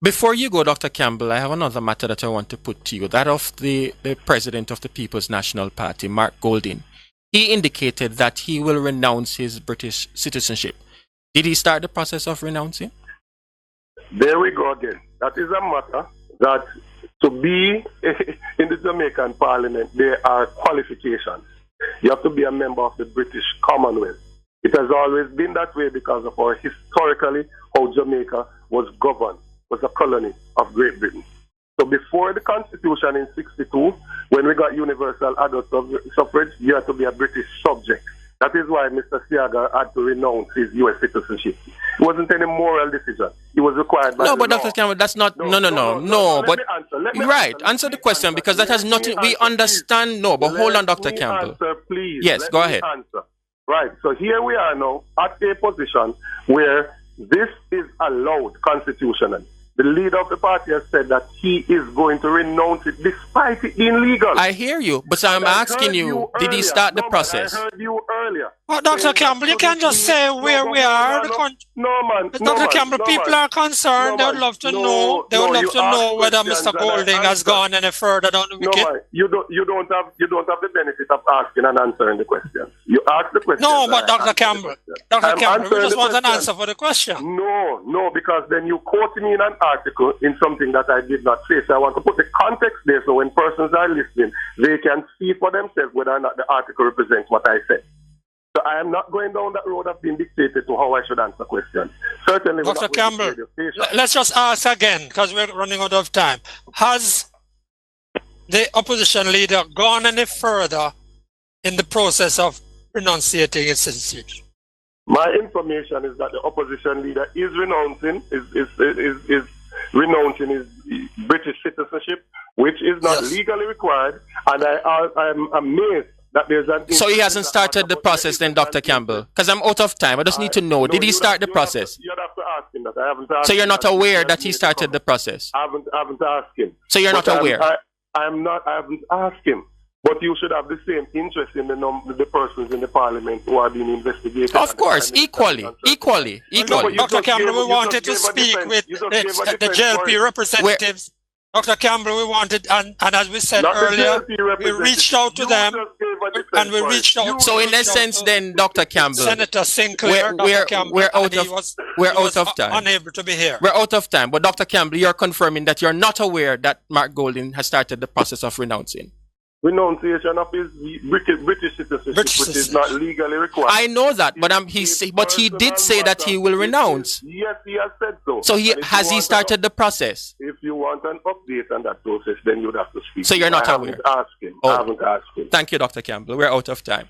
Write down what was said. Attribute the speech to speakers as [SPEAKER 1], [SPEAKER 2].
[SPEAKER 1] Before you go, Dr. Campbell, I have another matter that I want to put to you. That of the president of the People's National Party, Mark Golding. He indicated that he will renounce his British citizenship. Did he start the process of renouncing?
[SPEAKER 2] There we go again. That is a matter that to be in the Jamaican Parliament, there are qualifications. You have to be a member of the British Commonwealth. It has always been that way because of our historically how Jamaica was governed, was a colony of Great Britain. So before the Constitution in 62, when we got universal adult suffrage, you had to be a British subject. That is why Mr. Siaga had to renounce his U.S. citizenship. It wasn't any moral decision. It was required by
[SPEAKER 1] No,
[SPEAKER 2] the
[SPEAKER 1] but
[SPEAKER 2] law.
[SPEAKER 1] Dr. Campbell, that's not. No. But answer the question because that has nothing. We understand. No, but hold on, Dr. Campbell.
[SPEAKER 2] Answer, please.
[SPEAKER 1] Yes, go ahead.
[SPEAKER 2] Answer. Right. So here we are now at a position where this is allowed constitutionally. The leader of the party has said that he is going to renounce it despite it being legal.
[SPEAKER 1] I hear you, but I'm asking you, did he start the process?
[SPEAKER 2] I heard you earlier.
[SPEAKER 3] Well, Dr. Campbell, you can't just say where we are. Dr. Campbell, people are concerned. They would love to know. They would love to know whether Mr. Golding has gone any further down the wicket.
[SPEAKER 2] No, you don't have the benefit of asking and answering the question. You ask the question.
[SPEAKER 3] No, but Dr. Campbell, we just want an answer for the question.
[SPEAKER 2] No, because then you quote me in an article in something that I did not say. So I want to put the context there so when persons are listening, they can see for themselves whether or not the article represents what I said. So I am not going down that road of being dictated to how I should answer questions. Certainly,
[SPEAKER 3] Dr. Campbell, let's just ask again because we're running out of time. Has the opposition leader gone any further in the process of renunciating his citizenship?
[SPEAKER 2] My information is that the opposition leader is renouncing his British citizenship, which is not legally required, and I'm amazed that there's an...
[SPEAKER 1] So he hasn't started the process then, Dr. Campbell? Because I'm out of time. I just need to know, did he start the process?
[SPEAKER 2] You'd have to ask him that. I haven't asked.
[SPEAKER 1] So you're not aware that he started the process?
[SPEAKER 2] I haven't asked him.
[SPEAKER 1] So you're not aware?
[SPEAKER 2] I haven't asked him. But you should have the same interest in the persons in the parliament who are being investigated.
[SPEAKER 1] Of course, equally.
[SPEAKER 3] Dr. Campbell, we wanted to speak with the JLP representatives. Dr. Campbell, we wanted, and as we said earlier, we reached out to them, and we reached out.
[SPEAKER 1] So in essence, then, Dr. Campbell,
[SPEAKER 3] Senator Sinclair,
[SPEAKER 1] we're out of time.
[SPEAKER 3] Unable to be here.
[SPEAKER 1] We're out of time. But Dr. Campbell, you're confirming that you're not aware that Mark Golding has started the process of renouncing.
[SPEAKER 2] Renunciation of his British citizenship, which is not legally required.
[SPEAKER 1] I know that, but he did say that he will renounce.
[SPEAKER 2] Yes, he has said so.
[SPEAKER 1] So he started the process.
[SPEAKER 2] If you want an update on that process, then you'd have to speak.
[SPEAKER 1] So you're not aware.
[SPEAKER 2] I haven't asked him.
[SPEAKER 1] Thank you, Dr. Campbell. We're out of time.